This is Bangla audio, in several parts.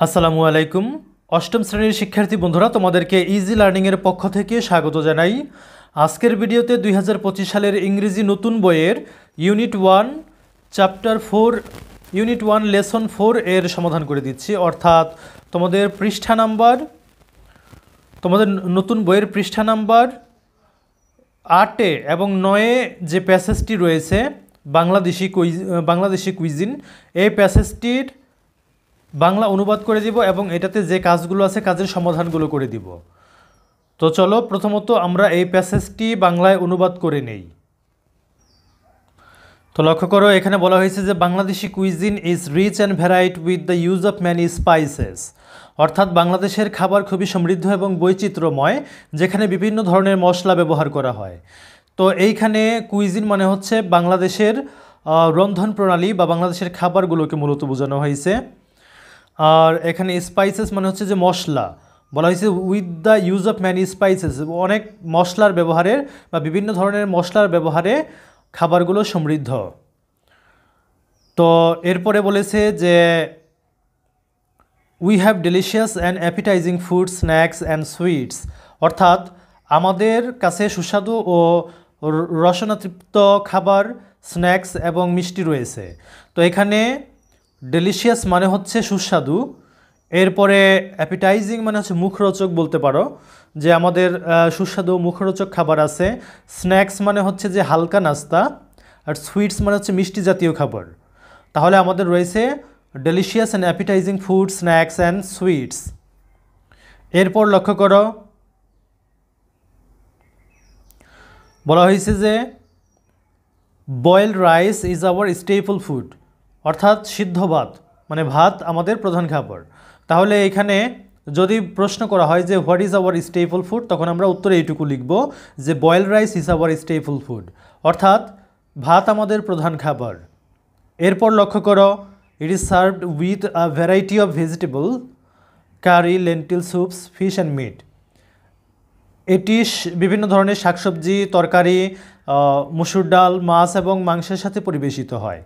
আসসালামু আলাইকুম। অষ্টম শ্রেণীর শিক্ষার্থী বন্ধুরা, তোমাদেরকে ইজি লার্নিংয়ের পক্ষ থেকে স্বাগত জানাই। আজকের ভিডিওতে 2025 সালের ইংরেজি নতুন বইয়ের ইউনিট 1 চ্যাপ্টার 4 ইউনিট 1 লেসন 4 এর সমাধান করে দিচ্ছি। অর্থাৎ তোমাদের নতুন বইয়ের পৃষ্ঠা নাম্বার 8 এবং 9 যে প্যাসেজটি রয়েছে বাংলাদেশি কুইজিন, এই প্যাসেজটির বাংলা অনুবাদ করে দিব এবং এটাতে যে কাজগুলো আছে কাজের সমাধানগুলো করে দিব। তো চলো প্রথমত আমরা এই প্যাসেজটি বাংলায় অনুবাদ করে নেই। তো লক্ষ্য করো, এখানে বলা হয়েছে যে Bangladeshi cuisine is rich and varied with the use of many spices. অর্থাৎ বাংলাদেশের খাবার খুবই সমৃদ্ধ এবং বৈচিত্র্যময়, যেখানে বিভিন্ন ধরনের মশলা ব্যবহার করা হয়। তো এইখানে কুইজিন মানে হচ্ছে বাংলাদেশের রন্ধন প্রণালী বা বাংলাদেশের খাবারগুলোকে মূলত বোঝানো হয়েছে। আর এখানে স্পাইসেস মানে হচ্ছে যে মশলা, বলা হয়েছে with the use of many spices, অনেক মশলার ব্যবহারের বা বিভিন্ন ধরনের মশলার ব্যবহারে খাবারগুলো সমৃদ্ধ। তো এরপরে বলেছে যে we have delicious and appetising food, snacks and sweets. অর্থাৎ আমাদের কাছে সুস্বাদু ও রসনাতৃপ্ত খাবার, স্ন্যাক্স এবং মিষ্টি রয়েছে। তো এখানে ডেলিশিয়াস মানে হচ্ছে সুস্বাদু, এরপরে অ্যাপিটাইজিং মানে হচ্ছে মুখরোচক বলতে পারো, যে আমাদের সুস্বাদু মুখরোচক খাবার আছে। স্ন্যাক্স মানে হচ্ছে যে হালকা নাস্তা, আর সুইটস মানে হচ্ছে মিষ্টি জাতীয় খাবার। তাহলে আমাদের রয়েছে delicious and appetising food, snacks and sweets. এরপর লক্ষ্য করো, বলা হয়েছে যে boiled rice is our staple food. অর্থাৎ সিদ্ধ ভাত মানে ভাত আমাদের প্রধান খাবার। তাহলে এখানে যদি প্রশ্ন করা হয় যে what is our staple food, তখন আমরা উত্তরে এইটুকু লিখব যে boiled rice is our staple food, অর্থাৎ ভাত আমাদের প্রধান খাবার। এরপর লক্ষ্য করো, it is served with a variety of vegetable, curry, lentil soups, fish and meat. এটি বিভিন্ন ধরনের শাকসবজি, তরকারি, মসুর ডাল, মাছ এবং মাংসের সাথে পরিবেশিত হয়।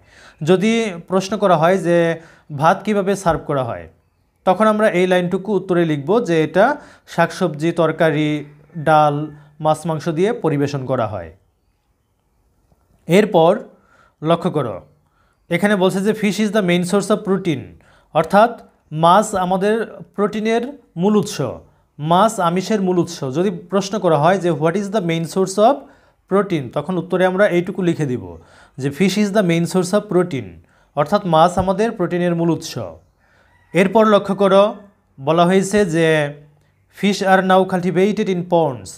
যদি প্রশ্ন করা হয় যে ভাত কিভাবে সার্ভ করা হয়, তখন আমরা এই লাইনটুকু উত্তরে লিখব যে এটা শাকসবজি, তরকারি, ডাল, মাছ, মাংস দিয়ে পরিবেশন করা হয়। এরপর লক্ষ্য করো, এখানে বলছে যে fish is the main source of protein. অর্থাৎ মাছ আমাদের প্রোটিনের মূল উৎস, মাছ আমিষের মূল উৎস। যদি প্রশ্ন করা হয় যে what is the main source of protein, তখন উত্তরে আমরা এইটুকু লিখে দিব যে fish is the main source of protein, অর্থাৎ মাছ আমাদের প্রোটিনের মূল উৎস। এরপর লক্ষ্য করো, বলা হয়েছে যে fish are now cultivated in ponds.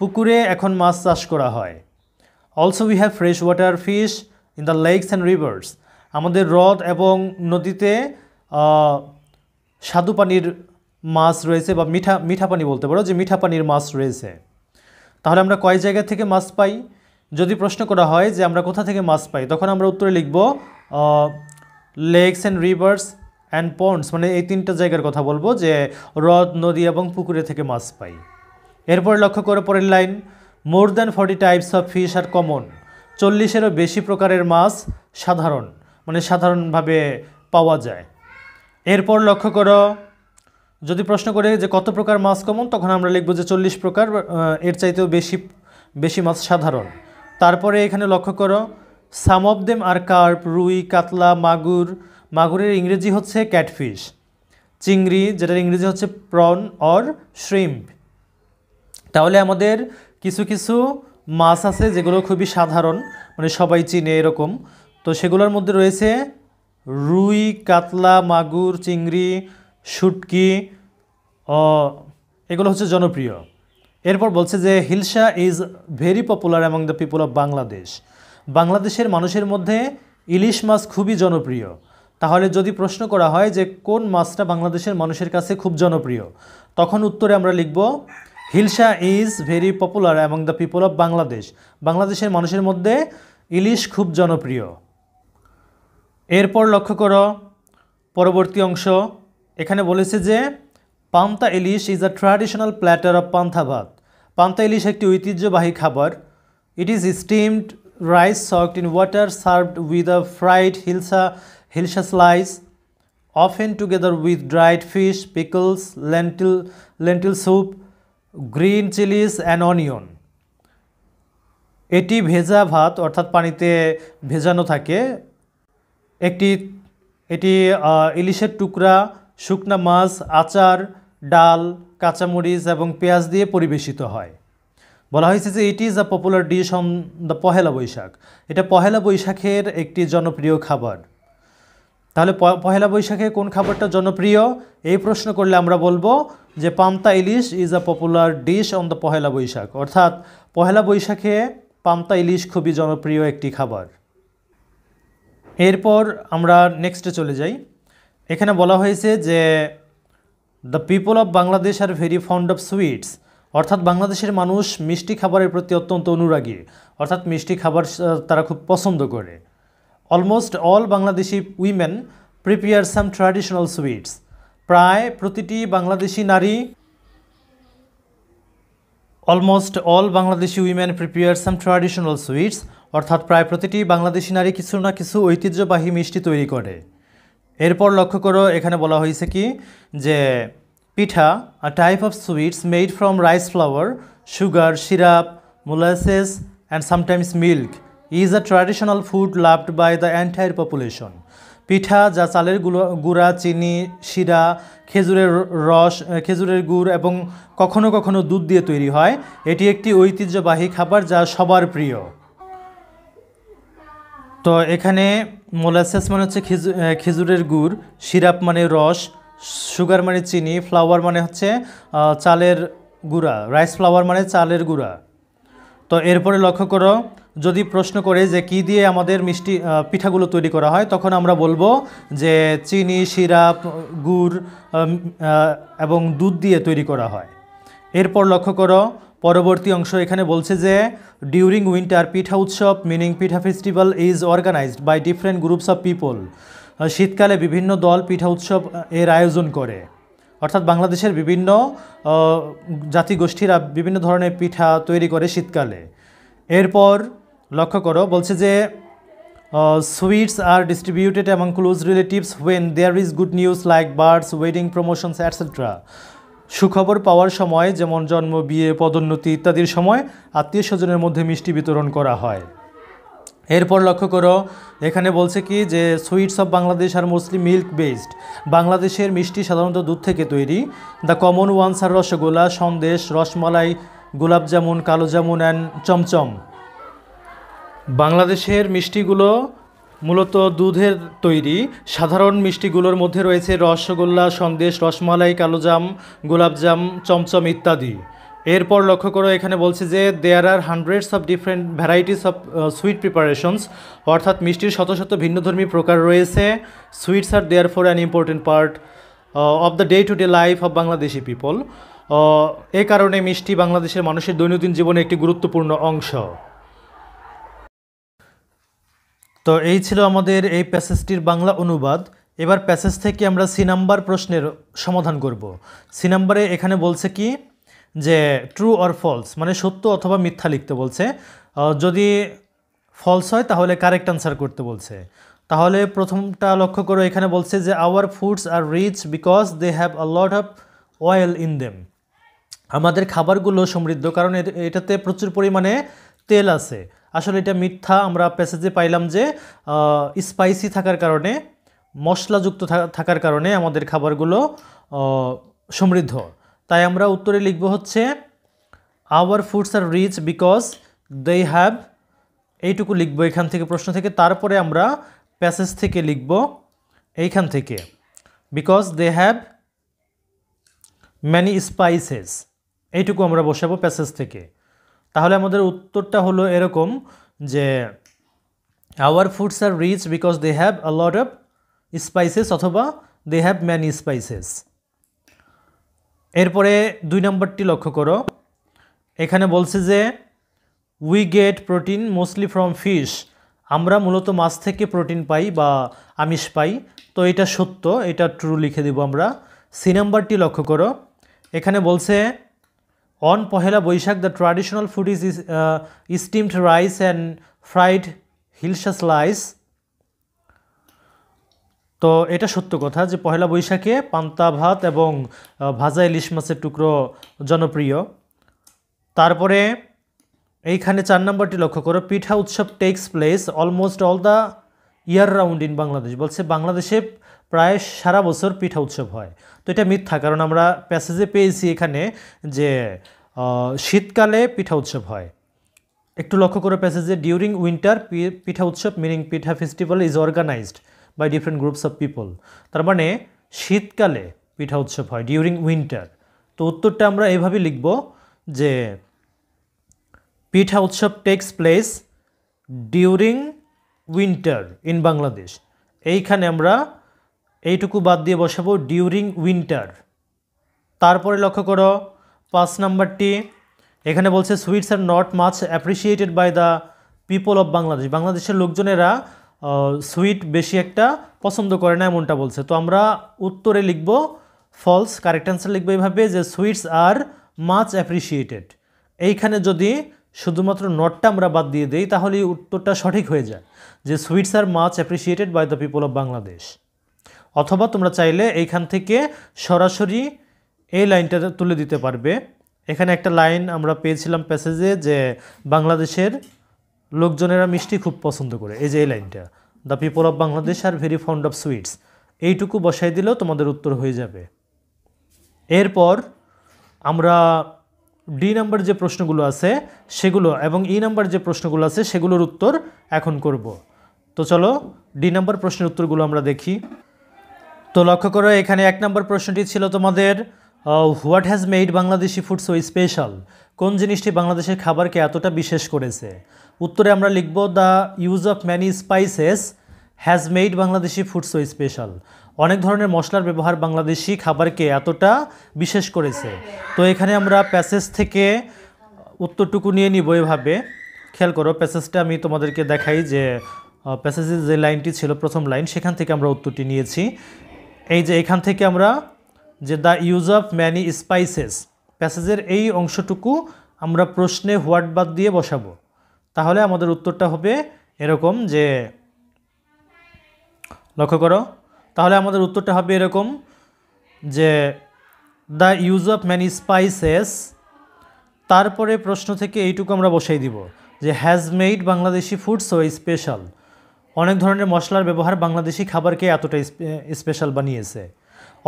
পুকুরে এখন মাছ চাষ করা হয়। Also we have fresh water fish in the lakes and rivers. আমাদের হ্রদ এবং নদীতে স্বাদু পানির মাছ রয়েছে, বা মিঠা পানি বলতে পারো, যে মিঠা পানির মাছ রয়েছে। তাহলে আমরা কয় জায়গা থেকে মাছ পাই? যদি প্রশ্ন করা হয় যে আমরা কোথা থেকে মাছ পাই, তখন আমরা উত্তরে লিখব lakes and rivers and ponds, মানে এই তিনটা জায়গার কথা বলবো, যে হ্রদ, নদী এবং পুকুরে থেকে মাছ পাই। এরপর লক্ষ্য করে পরের line, more than 40 types of fish are common. 40-এরও বেশি প্রকারের মাছ সাধারণ, মানে সাধারণভাবে পাওয়া যায়। এরপর লক্ষ্য করো, যদি প্রশ্ন করে যে কত প্রকার মাছ কমন, তখন আমরা লিখব যে 40 প্রকার, এর চাইতেও বেশি মাছ সাধারণ। তারপরে এখানে লক্ষ্য করো, সাম অফ দেম আর কার্প, রুই, কাতলা, মাগুর। মাগুরের ইংরেজি হচ্ছে ক্যাটফিশ। চিংড়ি, যেটার ইংরেজি হচ্ছে প্রন অর শ্রিম্প। তাহলে আমাদের কিছু কিছু মাছ আছে যেগুলো খুবই সাধারণ, মানে সবাই চিনে এরকম। তো সেগুলোর মধ্যে রয়েছে রুই, কাতলা, মাগুর, চিংড়ি, শুটকি, এগুলো হচ্ছে জনপ্রিয়। এরপর বলছে যে hilsa is very popular among the people of Bangladesh. বাংলাদেশের মানুষের মধ্যে ইলিশ মাছ খুবই জনপ্রিয়। তাহলে যদি প্রশ্ন করা হয় যে কোন মাছটা বাংলাদেশের মানুষের কাছে খুব জনপ্রিয়, তখন উত্তরে আমরা লিখব hilsa is very popular among the people of Bangladesh. বাংলাদেশের মানুষের মধ্যে ইলিশ খুব জনপ্রিয়। এরপর লক্ষ্য করো পরবর্তী অংশ, এখানে বলেছে যে panta ilish is a traditional platter of panta bhat. Panta ilish একটি ঐতিহ্যবাহী খাবার। It is steamed rice soaked in water served with a fried hilsa slice. often together with dried fish, pickles, lentil soup, green chilies and onion. এটি ভেজা ভাত অর্থাৎ পানিতে ভেজানো থাকে। এটি ইলিশের টুকরা, শুকনা মাছ, আচার, ডাল, কাঁচামরিচ এবং পেঁয়াজ দিয়ে পরিবেশিত হয়। বলা হয়েছে যে it is a popular dish on the Pohela Boishakh. এটা পহেলা বৈশাখের একটি জনপ্রিয় খাবার। তাহলে পহেলা বৈশাখে কোন খাবারটা জনপ্রিয় এই প্রশ্ন করলে আমরা বলবো যে panta ilish is a popular dish on the Pohela Boishakh, অর্থাৎ পহেলা বৈশাখে পান্তা ইলিশ খুবই জনপ্রিয় একটি খাবার। এরপর আমরা নেক্সটে চলে যাই। এখানে বলা হয়েছে যে the people of Bangladesh are very fond of sweets, অর্থাৎ বাংলাদেশের মানুষ মিষ্টি খাবারের প্রতি অত্যন্ত অনুরাগী, অর্থাৎ মিষ্টি খাবার তারা খুব পছন্দ করে। Almost all Bangladeshi women prepare some traditional sweets, প্রায় প্রতিটি বাংলাদেশি নারী almost all Bangladeshi women prepare some traditional sweets, অর্থাৎ প্রায় প্রতিটি বাংলাদেশি নারী কিছু না কিছু ঐতিহ্যবাহী মিষ্টি তৈরি করে। এরপর লক্ষ্য করো, এখানে বলা হয়েছে কি যে pitha, a type of sweets made from rice flour, sugar, syrup, molasses and sometimes milk is a traditional food loved by the entire population. Pitha যা চালের গুঁড়া, চিনি, শিরা, খেজুরের রস, খেজুরের গুড় এবং কখনো কখনো দুধ দিয়ে তৈরি হয়, এটি একটি ঐতিহ্যবাহী খাবার যা সবার প্রিয়। তো এখানে মোলাসেস মানে হচ্ছে খেজুরের গুড়, সিরাপ মানে রস, সুগার মানে চিনি, ফ্লাওয়ার মানে হচ্ছে চালের গুঁড়া, রাইস ফ্লাওয়ার মানে চালের গুঁড়া। তো এরপরে লক্ষ্য করো, যদি প্রশ্ন করে যে কি দিয়ে আমাদের মিষ্টি পিঠাগুলো তৈরি করা হয়, তখন আমরা বলবো যে চিনি, সিরাপ, গুড় এবং দুধ দিয়ে তৈরি করা হয়। এরপর লক্ষ্য করো পরবর্তী অংশ, এখানে বলছে যে ডিউরিং উইন্টার পিঠা উৎসব meaning pitha festival is organised by different groups of people. শীতকালে বিভিন্ন দল পিঠা উৎসব এর আয়োজন করে, অর্থাৎ বাংলাদেশের বিভিন্ন জাতিগোষ্ঠীরা বিভিন্ন ধরনের পিঠা তৈরি করে শীতকালে। এরপর লক্ষ্য করো, বলছে যে sweets are distributed among close relatives when there is good news like births, wedding, promotions etcetera. সুখবর পাওয়ার সময় যেমন জন্ম, বিয়ে, পদোন্নতি ইত্যাদির সময় আত্মীয় স্বজনের মধ্যে মিষ্টি বিতরণ করা হয়। এরপর লক্ষ্য করো, এখানে বলছে কি যে sweets of Bangladesh are mostly milk based. বাংলাদেশের মিষ্টি সাধারণত দুধ থেকে তৈরি। The common ones are rasgulla, sandesh, rasmalai, gulab jamun, কালো জামুন অ্যান্ড চমচম। বাংলাদেশের মিষ্টিগুলো মূলত দুধের তৈরি। সাধারণ মিষ্টিগুলোর মধ্যে রয়েছে রসগোল্লা, সন্দেশ, রসমালাই, কালোজাম, গোলাপজাম, চমচম ইত্যাদি। এরপর লক্ষ্য করো, এখানে বলছে যে there are hundreds of different varieties of sweet preparations, অর্থাৎ মিষ্টির শত শত ভিন্নধর্মী প্রকার রয়েছে। Sweets are therefore an important part of the day to day life of Bangladeshi people. এ কারণে মিষ্টি বাংলাদেশের মানুষের দৈনন্দিন জীবনে একটি গুরুত্বপূর্ণ অংশ। তো এই ছিল আমাদের এই প্যাসেজটির বাংলা অনুবাদ। এবার প্যাসেজ থেকে আমরা সি নাম্বার প্রশ্নের সমাধান করব। সি নাম্বারে এখানে বলছে কি যে ট্রু অর ফলস, মানে সত্য অথবা মিথ্যা লিখতে বলছে। যদি ফলস হয় তাহলে কারেক্ট আনসার করতে বলছে। তাহলে প্রথমটা লক্ষ্য করো, এখানে বলছে যে our foods are rich because they have a lot of oil in them. আমাদের খাবারগুলো সমৃদ্ধ কারণ এটাতে প্রচুর পরিমাণে তেল আছে। আসলে এটা মিথ্যা। আমরা প্যাসেজে পাইলাম যে স্পাইসি থাকার কারণে, মশলাযুক্ত থাকার কারণে আমাদের খাবারগুলো সমৃদ্ধ। তাই আমরা উত্তরে লিখব হচ্ছে our foods are rich because they have, এইটুকু লিখব এখান থেকে প্রশ্ন থেকে। তারপরে আমরা প্যাসেজ থেকে লিখব এইখান থেকে because they have many spices, এইটুকু আমরা বসাবো প্যাসেজ থেকে। তাহলে আমাদের উত্তরটা হলো এরকম যে our foods are rich because they have a lot of spices অথবা দে হ্যাভ ম্যানি স্পাইসেস। এরপরে 2 নম্বরটি লক্ষ্য করো, এখানে বলছে যে we get protein mostly from fish. আমরা মূলত মাছ থেকে প্রোটিন পাই বা আমিষ পাই। তো এটা সত্য, এটা ট্রু লিখে দেব আমরা। সি নাম্বারটি লক্ষ্য করো, এখানে বলছে on Pohela Boishakh the traditional food is steamed rice and fried hilsa slice. তো এটা সত্য কথা যে পহেলা বৈশাখে পান্তা ভাত এবং ভাজা ইলিশ মাছের টুকরো জনপ্রিয়। তারপরে এইখানে 4 নম্বরটি লক্ষ্য করো, পিঠা উৎসব takes place almost all the year round in Bangladesh. বলছে বাংলাদেশে প্রায় সারা বছর পিঠা উৎসব হয়। তো এটা মিথ্যা, কারণ আমরা প্যাসেজে পেয়েছি এখানে যে শীতকালে পিঠা উৎসব হয়। একটু লক্ষ্য করো প্যাসেজে, ডিউরিং উইন্টার পিঠা উৎসব meaning pitha festival is organised by different groups of people. তার মানে শীতকালে পিঠা উৎসব হয়, ডিউরিং উইন্টার। তো উত্তরটা আমরা এইভাবে লিখব যে পিঠা উৎসব takes place during winter in Bangladesh. এইখানে আমরা এইটুকু বাদ দিয়ে বসাবো ডিউরিং উইন্টার। তারপরে লক্ষ্য করো 5 নাম্বারটি, এখানে বলছে sweets are not much appreciated by the people of Bangladesh. বাংলাদেশের লোকজনেরা সুইট বেশি একটা পছন্দ করে না এমনটা বলছে। তো আমরা উত্তরে লিখব ফলস, কারেক্ট অ্যান্সার লিখবো এইভাবে যে সুইটস আর মাচ অ্যাপ্রিসিয়েটেড। এইখানে যদি শুধুমাত্র নটটা আমরা বাদ দিয়ে দিই তাহলে উত্তরটা সঠিক হয়ে যায় যে sweets are much appreciated by the people of Bangladesh. অথবা তোমরা চাইলে এইখান থেকে সরাসরি এই লাইনটা তুলে দিতে পারবে। এখানে একটা লাইন আমরা পেয়েছিলাম প্যাসেজে যে বাংলাদেশের লোকজনেরা মিষ্টি খুব পছন্দ করে, এই যে এই লাইনটা, the people of Bangladesh are very fond of sweets. এইটুকু বসাই দিলেও তোমাদের উত্তর হয়ে যাবে। এরপর আমরা ডি নাম্বার যে প্রশ্নগুলো আছে সেগুলো এবং ই নাম্বার যে প্রশ্নগুলো আছে সেগুলোর উত্তর এখন করব। তো চলো ডি নাম্বার প্রশ্নের উত্তরগুলো আমরা দেখি। তো লক্ষ্য করো এখানে 1 নম্বর প্রশ্নটি ছিল তোমাদের what has made Bangladeshi food so special. কোন জিনিসটি বাংলাদেশের খাবারকে এতটা বিশেষ করেছে। উত্তরে আমরা লিখব the use of many spices has made Bangladeshi food so special. অনেক ধরনের মশলার ব্যবহার বাংলাদেশি খাবারকে এতটা বিশেষ করেছে। তো এখানে আমরা প্যাসেজ থেকে উত্তরটুকু নিয়ে নিব এভাবে। খেয়াল করো প্যাসেজটা আমি তোমাদেরকে দেখাই যে প্যাসেজের যে লাইনটি ছিল প্রথম লাইন সেখান থেকে আমরা উত্তরটি নিয়েছি। এই যে এখান থেকে আমরা যে the use of many spices প্যাসেজের এই অংশটুকু আমরা প্রশ্নে হোয়াট বাদ দিয়ে বসাবো। তাহলে আমাদের উত্তরটা হবে এরকম যে, লক্ষ্য করো তাহলে আমাদের উত্তরটা হবে এরকম যে the use of many spices, তারপরে প্রশ্ন থেকে এইটুকু আমরা বসাই দিব যে has made Bangladeshi food so special. অনেক ধরনের মশলার ব্যবহার বাংলাদেশি খাবারকে এতটা স্পেশাল বানিয়েছে।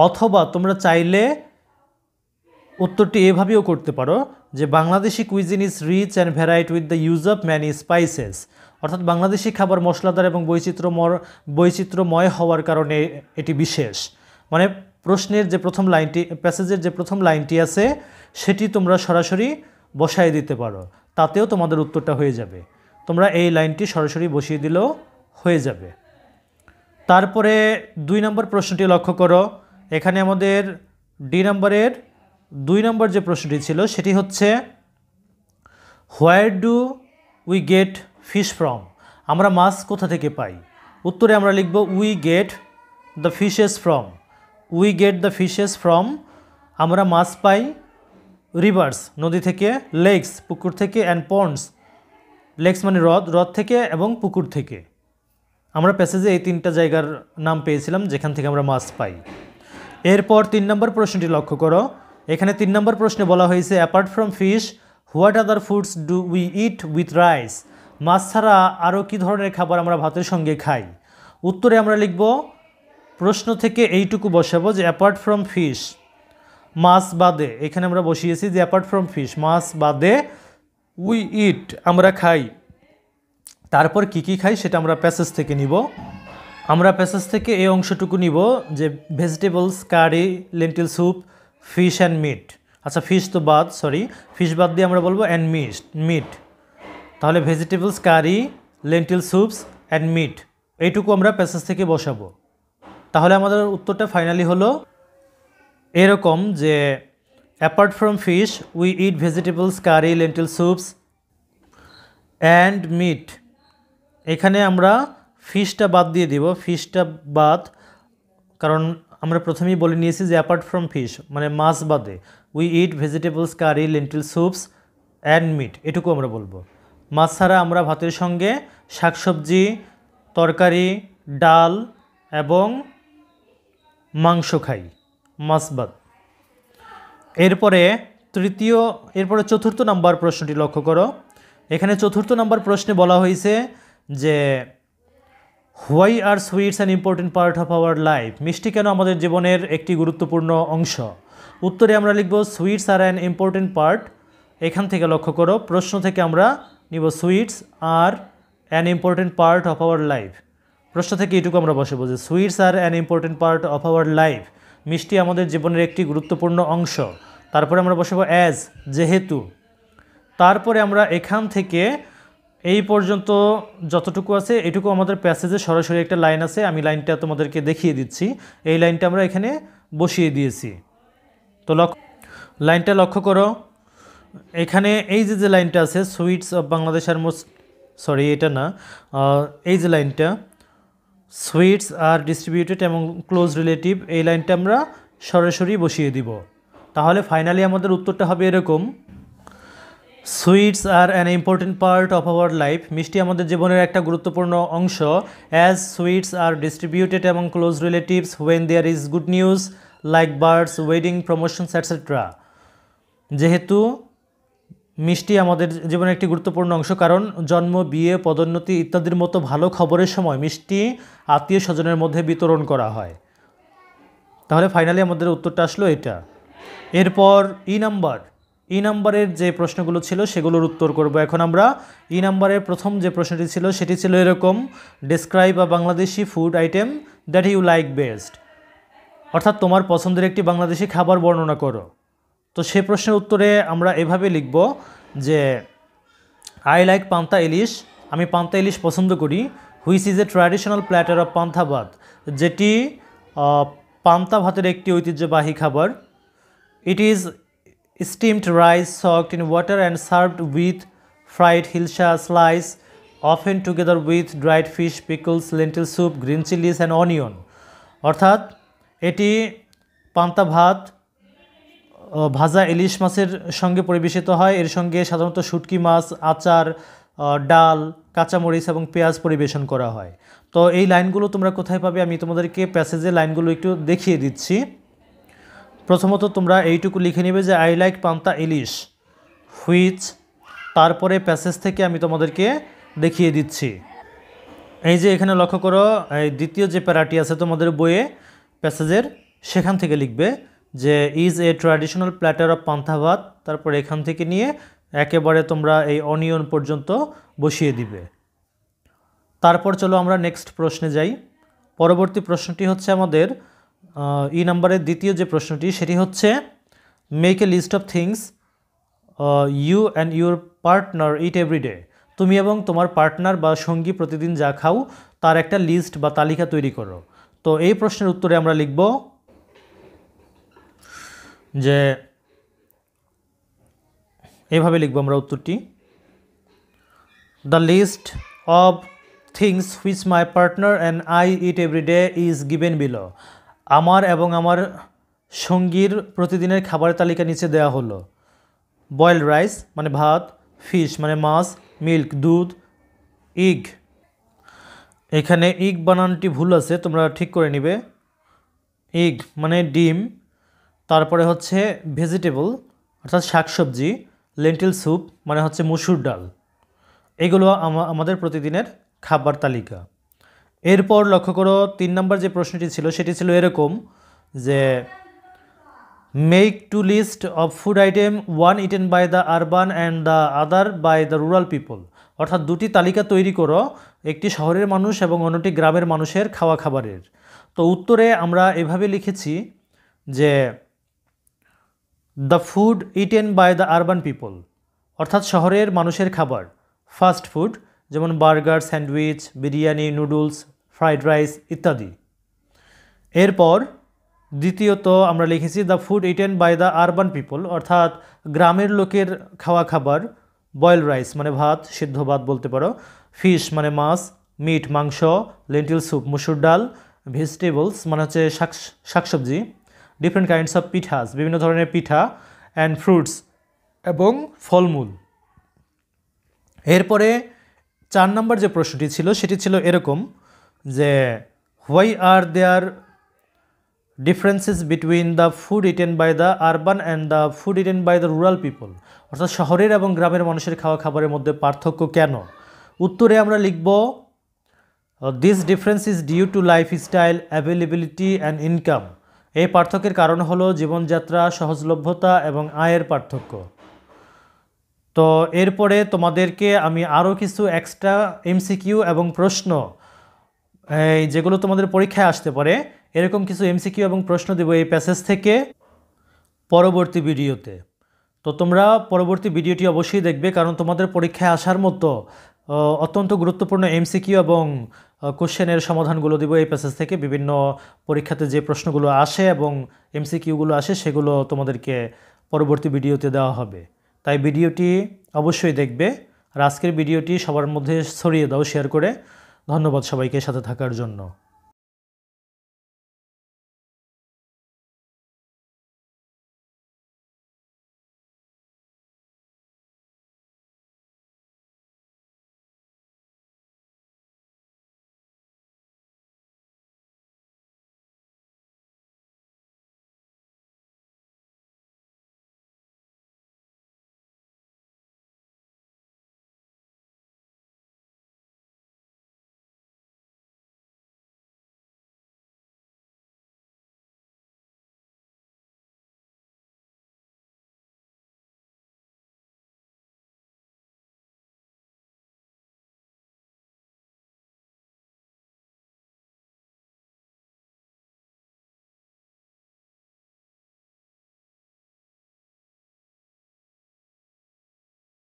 অথবা তোমরা চাইলে উত্তরটি এভাবেও করতে পারো যে Bangladeshi cuisine is rich and varied with the use of many spices. অর্থাৎ বাংলাদেশি খাবার মশলাদার এবং বৈচিত্র্যময় হওয়ার কারণে এটি বিশেষ। মানে প্রশ্নের যে প্রথম লাইনটি, প্যাসেজের যে প্রথম লাইনটি আছে সেটি তোমরা সরাসরি বসায় দিতে পারো, তাতেও তোমাদের উত্তরটা হয়ে যাবে। তোমরা এই লাইনটি সরাসরি বসিয়ে দিলেও হয়ে যাবে। তারপরে 2 নম্বর প্রশ্নটি লক্ষ্য করো। এখানে আমাদের ডি নাম্বারের 2 নম্বর যে প্রশ্নটি ছিল সেটি হচ্ছে where do we get fish from. আমরা মাছ কোথা থেকে পাই। উত্তরে আমরা লিখব we get the fishes from. We get the fishes from, আমরা মাছ পাই রিভার্স নদী থেকে, লেকস পুকুর থেকে, অ্যান্ড পন্ডস লেকস মানে হ্রদ থেকে এবং পুকুর থেকে। আমরা প্যাসেজে এই 3টা জায়গার নাম পেয়েছিলাম যেখান থেকে আমরা মাছ পাই। এরপর 3 নম্বর প্রশ্নটি লক্ষ্য করো। এখানে 3 নম্বর প্রশ্নে বলা হয়েছে apart from fish what other foods do we eat with rice. মাছ ছাড়া আরও কী ধরনের খাবার আমরা ভাতের সঙ্গে খাই। উত্তরে আমরা লিখব প্রশ্ন থেকে এইটুকু বসাবো যে অ্যাপার্ট ফ্রম ফিশ, মাছ বাদে, এখানে আমরা বসিয়েছি যে অ্যাপার্ট ফ্রম ফিশ মাছ বাদে উই ইট আমরা খাই। তারপর কি কি খাই সেটা আমরা প্যাসেজ থেকে নিব। আমরা প্যাসেজ থেকে এই অংশটুকু নিব যে vegetables, curry, lentil soup, fish and meat. আচ্ছা ফিশ তো বাদ, সরি, ফিশ বাদ দিয়ে আমরা বলবো অ্যান্ড মিট। তাহলে vegetables, curry, lentil soups and meat, এইটুকু আমরা প্যাসেজ থেকে বসাবো। তাহলে আমাদের উত্তরটা ফাইনালি হলো এরকম যে apart from fish we eat vegetables, curry, lentil soups and meat. এখানে আমরা ফিশটা বাদ দিয়ে দিব, ফিশটা বাদ, কারণ আমরা প্রথমেই বলে নিয়েছি যে অ্যাপার্ট ফ্রম ফিশ মানে মাছ বাদে we eat vegetables, curry, lentil soups and meat, এটুকু আমরা বলবো। মাছ ছাড়া আমরা ভাতের সঙ্গে শাকসবজি, তরকারি, ডাল এবং মাংস খাই, মাছ বাদ। এরপরে চতুর্থ নাম্বার প্রশ্নটি লক্ষ্য করো। এখানে চতুর্থ নাম্বার প্রশ্নে বলা হয়েছে যে why R sweets an important part of our life, মিষ্টি কেন আমাদের জীবনের একটি গুরুত্বপূর্ণ অংশ। উত্তরে আমরা লিখব sweets are an important part. এখান থেকে লক্ষ্য করো, প্রশ্ন থেকে আমরা নিব sweets are an important part of our life. প্রশ্ন থেকে এটুকু আমরা বসাবো যে sweets are an important part of our life, মিষ্টি আমাদের জীবনের একটি গুরুত্বপূর্ণ অংশ। তারপরে আমরা বসাবো অ্যাজ, যেহেতু। তারপরে আমরা এখান থেকে এই পর্যন্ত যতটুকু আছে এটুকু আমাদের প্যাসেজে সরাসরি একটা লাইন আছে, আমি লাইনটা তোমাদেরকে দেখিয়ে দিচ্ছি। এই লাইনটা আমরা এখানে বসিয়ে দিয়েছি। তো লাইনটা লক্ষ্য করো, এখানে এই যে লাইনটা আছে সুইটস অফ বাংলাদেশ আর এটা না, এই যে লাইনটা সুইটস আর ডিস্ট্রিবিউটেড এবং ক্লোজ রিলেটিভ, এই লাইনটা আমরা সরাসরি বসিয়ে দিব। তাহলে ফাইনালি আমাদের উত্তরটা হবে এরকম, sweets are an important part of our life, মিষ্টি আমাদের জীবনের একটা গুরুত্বপূর্ণ অংশ। অ্যাজ সুইটস আর ডিস্ট্রিবিউটেড এবং close relatives when there is good news like births, wedding, promotions etcetera. যেহেতু মিষ্টি আমাদের জীবনের একটি গুরুত্বপূর্ণ অংশ, কারণ জন্ম, বিয়ে, পদোন্নতি ইত্যাদির মতো ভালো খবরের সময় মিষ্টি আত্মীয় স্বজনের মধ্যে বিতরণ করা হয়। তাহলে ফাইনালি আমাদের উত্তরটা আসলো এটা। এরপর ই নাম্বারের যে প্রশ্নগুলো ছিল সেগুলোর উত্তর করব এখন আমরা। ই নাম্বারের প্রথম যে প্রশ্নটি ছিল সেটি ছিল এরকম, describe a Bangladeshi food item that you like best, অর্থাৎ তোমার পছন্দের একটি বাংলাদেশি খাবার বর্ণনা করো। তো সে প্রশ্নের উত্তরে আমরা এভাবে লিখব যে আই লাইক পান্তা ইলিশ, আমি পান্তা ইলিশ পছন্দ করি। Which is a traditional platter of panta ভাত, যেটি পান্তা ভাতের একটি ঐতিহ্যবাহী খাবার। It is steamed rice soaked in water and served with fried hilsa slice, often together with dried fish, pickles, lentil soup, green chilies and onion। অর্থাৎ এটি পান্তা ভাত ভাজা ইলিশ মাছের সঙ্গে পরিবেশিত হয়। এর সঙ্গে সাধারণত শুটকি মাছ, আচার, ডাল, কাঁচামরিচ এবং পেঁয়াজ পরিবেশন করা হয়। তো এই লাইনগুলো তোমরা কোথায় পাবে, আমি তোমাদেরকে প্যাসেজে লাইনগুলো একটু দেখিয়ে দিচ্ছি। প্রথমত তোমরা এইটুকু লিখে নেবে যে আই লাইক পান্তা ইলিশ হুইচ, তারপরে প্যাসেজ থেকে আমি তোমাদেরকে দেখিয়ে দিচ্ছি। এই যে এখানে লক্ষ্য করো, এই দ্বিতীয় যে প্যারাটি আছে তোমাদের বইয়ে প্যাসেজের, সেখান থেকে লিখবে যে is a traditional platter of panta ভাত, তারপর এখান থেকে নিয়ে একেবারে তোমরা এই অনিয়ন পর্যন্ত বসিয়ে দিবে। তারপর চলো আমরা নেক্সট প্রশ্নে যাই। পরবর্তী প্রশ্নটি হচ্ছে আমাদের ই নাম্বারের দ্বিতীয় যে প্রশ্নটি, সেটি হচ্ছে make a list of things you and your partner eat everyday, তুমি এবং তোমার পার্টনার বা সঙ্গী প্রতিদিন যা খাও তার একটা লিস্ট বা তালিকা তৈরি করো। তো এই প্রশ্নের উত্তরে আমরা লিখব যে এভাবে লিখব আমরা উত্তরটি, the list of things which my partner and I eat everyday is given below, আমার এবং আমার সঙ্গীর প্রতিদিনের খাবারের তালিকা নিচে দেওয়া হলো। বয়েলড রাইস মানে ভাত, ফিশ মানে মাছ, মিল্ক দুধ, ইগ, এখানে ইগ বানানটি ভুল আছে, তোমরা ঠিক করে নিবে। ইগ মানে ডিম, তারপরে হচ্ছে ভেজিটেবল অর্থাৎ শাকসবজি, লেন্টিল স্যুপ মানে হচ্ছে মসুর ডাল। এগুলো আমাদের প্রতিদিনের খাবার তালিকা। এরপর লক্ষ্য করো 3 নম্বর যে প্রশ্নটি ছিল সেটি ছিল এরকম যে make two list of food item, one eaten by the urban and the other by the rural people, অর্থাৎ দুটি তালিকা তৈরি করো, একটি শহরের মানুষ এবং অন্যটি গ্রামের মানুষের খাওয়া খাবারের। তো উত্তরে আমরা এভাবে লিখেছি যে the food eaten by the urban people, অর্থাৎ শহরের মানুষের খাবার, ফাস্ট ফুড যেমন burger, sandwich, biryani, noodles, fried rice ইত্যাদি। এরপর দ্বিতীয়ত আমরা লিখেছি the food eaten by the urban people, অর্থাৎ গ্রামের লোকের খাওয়া খাবার, বয়েলড রাইস মানে ভাত, সিদ্ধ ভাত বলতে পারো, ফিশ মানে মাছ, মিট মাংস, লেন্টিল স্যুপ মসুর ডাল, ভেজিটেবলস মানে হচ্ছে শাকসবজি, ডিফারেন্ট কাইন্ডস অফ পিঠাস বিভিন্ন ধরনের পিঠা, অ্যান্ড ফ্রুটস এবং ফলমূল। এরপরে 4 নম্বর যে প্রশ্নটি ছিল সেটি ছিল এরকম যে why are there differences between the food eaten by the urban and the food eaten by the rural people, অর্থাৎ শহরের এবং গ্রামের মানুষের খাওয়া খাবারের মধ্যে পার্থক্য কেন? উত্তরে আমরা লিখব this difference is due to lifestyle, availability and income. এই পার্থক্যের কারণ হলো জীবনযাত্রা, সহজলভ্যতা এবং আয়ের পার্থক্য। তো এরপরে তোমাদেরকে আমি আরও কিছু এক্সট্রা এমসিকিউ এবং প্রশ্ন যেগুলো তোমাদের পরীক্ষায় আসতে পারে এরকম কিছু এমসিকিউ এবং প্রশ্ন দেব এই প্যাসেজ থেকে পরবর্তী ভিডিওতে। তো তোমরা পরবর্তী ভিডিওটি অবশ্যই দেখবে, কারণ তোমাদের পরীক্ষায় আসার মতো অত্যন্ত গুরুত্বপূর্ণ এমসিকিউ এবং কোশ্চেনের সমাধানগুলো দেব এই প্যাসেজ থেকে। বিভিন্ন পরীক্ষাতে যে প্রশ্নগুলো আসে এবং এমসিকিউগুলো আসে সেগুলো তোমাদেরকে পরবর্তী ভিডিওতে দেওয়া হবে। তাই ভিডিওটি অবশ্যই দেখবে, আর আজকের ভিডিওটি সবার মধ্যে ছড়িয়ে দাও শেয়ার করে। ধন্যবাদ সবাইকে সাথে থাকার জন্য।